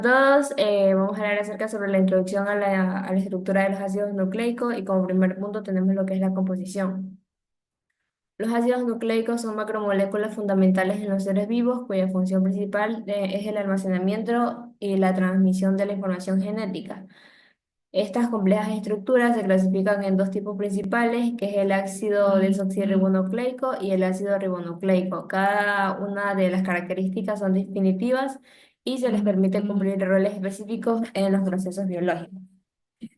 Todos vamos a hablar acerca sobre la introducción a la estructura de los ácidos nucleicos y como primer punto tenemos lo que es la composición. Los ácidos nucleicos son macromoléculas fundamentales en los seres vivos cuya función principal es el almacenamiento y la transmisión de la información genética. Estas complejas estructuras se clasifican en dos tipos principales, que es el ácido desoxirribonucleico y el ácido ribonucleico. Cada una de las características son definitivas y se les permite cumplir roles específicos en los procesos biológicos.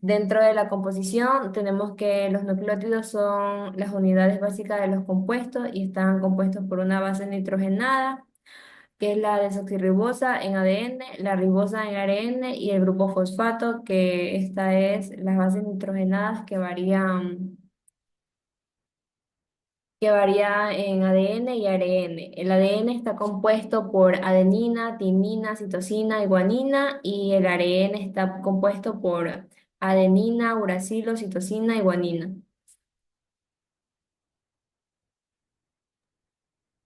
Dentro de la composición tenemos que los nucleótidos son las unidades básicas de los compuestos y están compuestos por una base nitrogenada que es la desoxirribosa en ADN, la ribosa en ARN y el grupo fosfato, que esta es las bases nitrogenadas que varía en ADN y ARN. El ADN está compuesto por adenina, timina, citosina y guanina, y el ARN está compuesto por adenina, uracilo, citosina y guanina.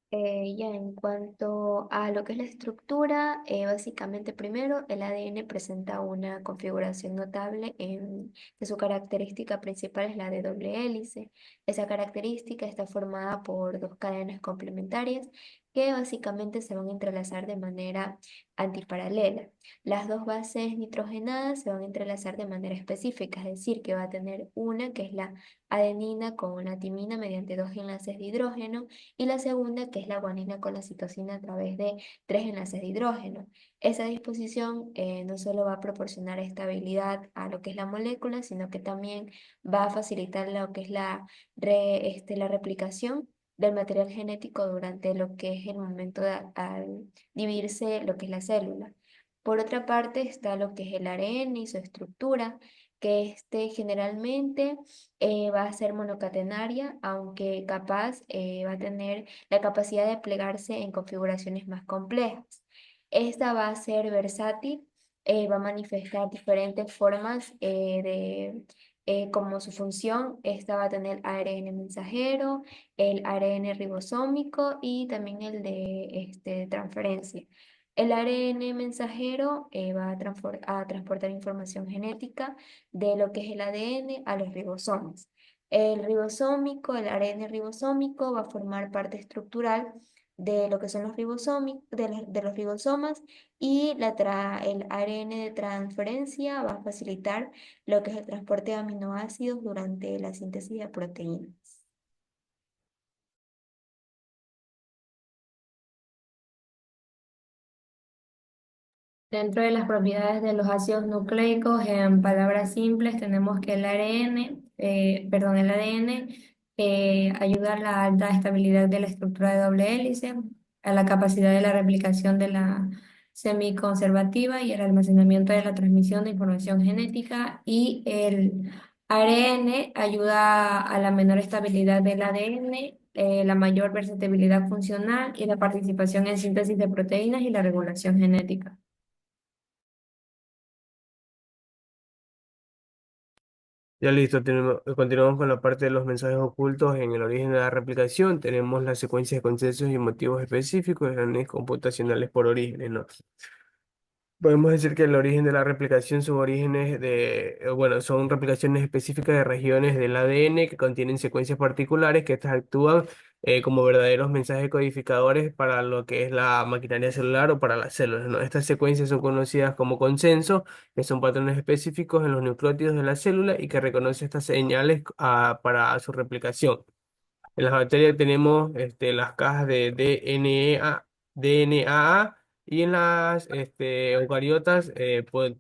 Ya en cuanto a lo que es la estructura, básicamente primero el ADN presenta una configuración notable en que su característica principal es la de doble hélice. Esa característica está formada por dos cadenas complementarias que básicamente se van a entrelazar de manera antiparalela. Las dos bases nitrogenadas se van a entrelazar de manera específica, es decir, que va a tener una que es la adenina con la timina mediante dos enlaces de hidrógeno y la segunda, que es la guanina con la citosina a través de tres enlaces de hidrógeno. Esa disposición no solo va a proporcionar estabilidad a lo que es la molécula, sino que también va a facilitar lo que es la replicación del material genético durante lo que es el momento de al dividirse lo que es la célula. Por otra parte está lo que es el ARN y su estructura, que generalmente va a ser monocatenaria, aunque capaz va a tener la capacidad de plegarse en configuraciones más complejas. Esta va a ser versátil, va a manifestar diferentes formas como su función. Esta va a tener ARN mensajero, el ARN ribosómico y también el de transferencia. El ARN mensajero va a transportar información genética de lo que es el ADN a los ribosomas. El ARN ribosómico va a formar parte estructural de lo que son de los ribosomas y el ARN de transferencia va a facilitar lo que es el transporte de aminoácidos durante la síntesis de proteínas. Dentro de las propiedades de los ácidos nucleicos, en palabras simples, tenemos que el ADN ayuda a la alta estabilidad de la estructura de doble hélice, a la capacidad de la replicación de la semiconservativa y el almacenamiento de la transmisión de información genética, y el ARN ayuda a la menor estabilidad del ADN, la mayor versatilidad funcional y la participación en síntesis de proteínas y la regulación genética. Ya listo, continuamos con la parte de los mensajes ocultos en el origen de la replicación. Tenemos las secuencias de consensos y motivos específicos de redes computacionales por orígenes, ¿no? Podemos decir que el origen de la replicación son orígenes bueno, son replicaciones específicas de regiones del ADN que contienen secuencias particulares que estas actúan como verdaderos mensajes codificadores para lo que es la maquinaria celular o para las células, ¿no? Estas secuencias son conocidas como consensos, que son patrones específicos en los nucleótidos de la célula y que reconocen estas señales para su replicación. En las bacterias tenemos las cajas de DNA y en las eucariotas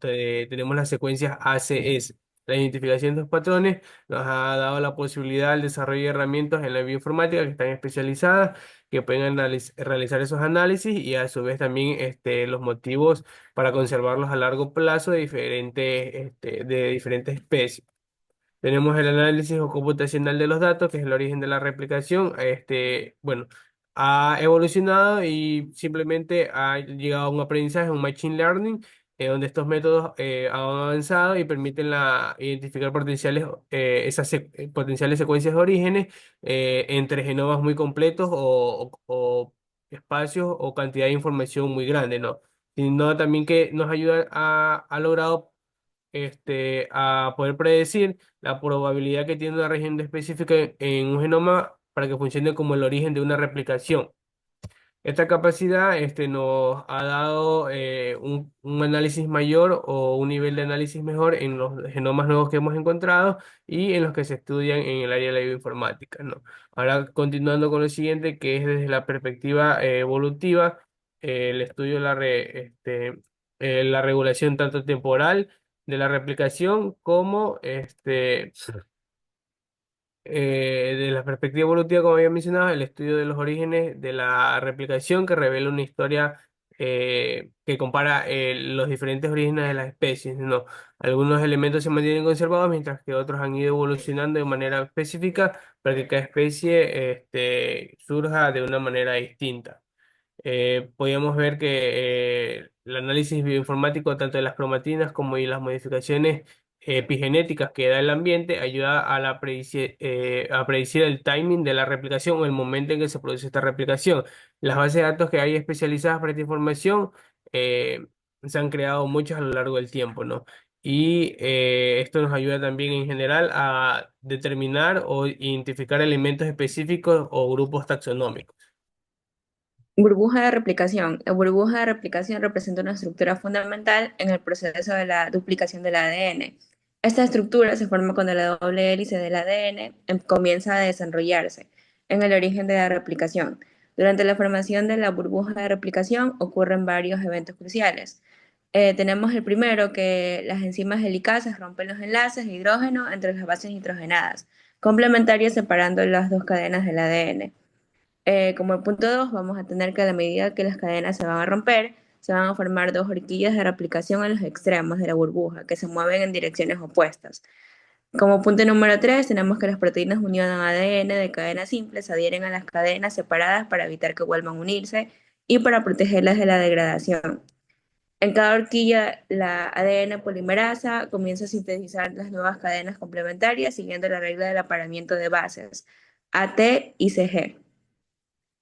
tenemos las secuencias ACS. La identificación de estos patrones nos ha dado la posibilidad del desarrollo de herramientas en la bioinformática que están especializadas, que pueden realizar esos análisis y a su vez también los motivos para conservarlos a largo plazo de diferentes especies. Tenemos el análisis o computacional de los datos, que es el origen de la replicación. Bueno, ha evolucionado y simplemente ha llegado a un aprendizaje, un machine learning, donde estos métodos han avanzado y permiten identificar potenciales secuencias de orígenes entre genomas muy completos o espacios o cantidad de información muy grande, ¿no? sino también que nos ayuda ha logrado a poder predecir la probabilidad que tiene una región específica en un genoma para que funcione como el origen de una replicación. Esta capacidad nos ha dado un análisis mayor o un nivel de análisis mejor en los genomas nuevos que hemos encontrado y en los que se estudian en el área de la bioinformática, ¿no? Ahora, continuando con lo siguiente, que es desde la perspectiva evolutiva, el estudio de la regulación tanto temporal de la replicación como de la perspectiva evolutiva, como había mencionado, el estudio de los orígenes de la replicación que revela una historia que compara los diferentes orígenes de las especies, ¿no? Algunos elementos se mantienen conservados mientras que otros han ido evolucionando de manera específica para que cada especie surja de una manera distinta. Podíamos ver que el análisis bioinformático tanto de las cromatinas como de las modificaciones epigenéticas que da el ambiente ayuda a predecir el timing de la replicación o el momento en que se produce esta replicación. Las bases de datos que hay especializadas para esta información se han creado muchas a lo largo del tiempo, ¿no? Y esto nos ayuda también en general a determinar o identificar elementos específicos o grupos taxonómicos. Burbuja de replicación. La burbuja de replicación representa una estructura fundamental en el proceso de la duplicación del ADN. Esta estructura se forma cuando la doble hélice del ADN comienza a desarrollarse en el origen de la replicación. Durante la formación de la burbuja de replicación ocurren varios eventos cruciales. Tenemos el primero, que las enzimas helicases rompen los enlaces de hidrógeno entre las bases nitrogenadas, complementarias separando las dos cadenas del ADN. Como el punto 2, vamos a tener que a la medida que las cadenas se van a romper, se van a formar dos horquillas de replicación en los extremos de la burbuja, que se mueven en direcciones opuestas. Como punto número 3, tenemos que las proteínas unión ADN de cadenas simples adhieren a las cadenas separadas para evitar que vuelvan a unirse y para protegerlas de la degradación. En cada horquilla, la ADN polimerasa comienza a sintetizar las nuevas cadenas complementarias siguiendo la regla del apareamiento de bases, AT y CG.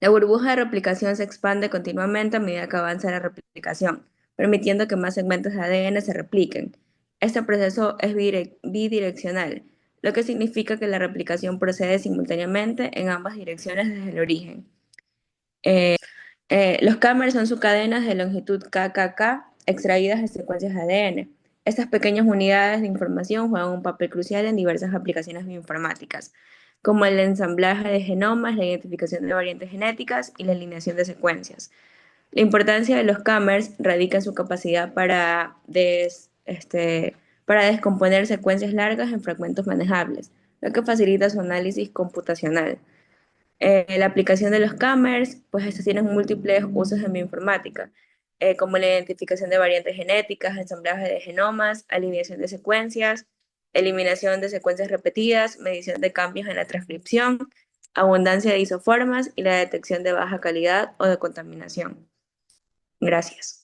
La burbuja de replicación se expande continuamente a medida que avanza la replicación, permitiendo que más segmentos de ADN se repliquen. Este proceso es bidireccional, lo que significa que la replicación procede simultáneamente en ambas direcciones desde el origen. Los cámeras son subcadenas de longitud KKK extraídas de secuencias de ADN. Estas pequeñas unidades de información juegan un papel crucial en diversas aplicaciones bioinformáticas, como el ensamblaje de genomas, la identificación de variantes genéticas y la alineación de secuencias. La importancia de los cámaras radica en su capacidad para descomponer secuencias largas en fragmentos manejables, lo que facilita su análisis computacional. La aplicación de los cámaras, pues estos tienen múltiples usos en bioinformática, como la identificación de variantes genéticas, ensamblaje de genomas, alineación de secuencias, eliminación de secuencias repetidas, medición de cambios en la transcripción, abundancia de isoformas y la detección de baja calidad o de contaminación. Gracias.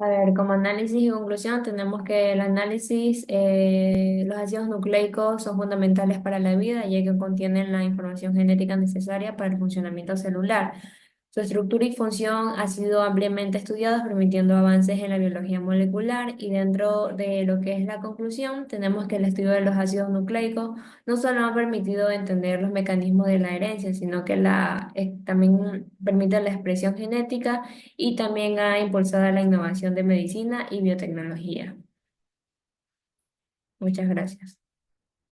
A ver, como análisis y conclusión, tenemos que el análisis, los ácidos nucleicos son fundamentales para la vida, ya que contienen la información genética necesaria para el funcionamiento celular. Su estructura y función ha sido ampliamente estudiada, permitiendo avances en la biología molecular y dentro de lo que es la conclusión, tenemos que el estudio de los ácidos nucleicos no solo ha permitido entender los mecanismos de la herencia, sino que también permite la expresión genética y también ha impulsado la innovación de medicina y biotecnología. Muchas gracias.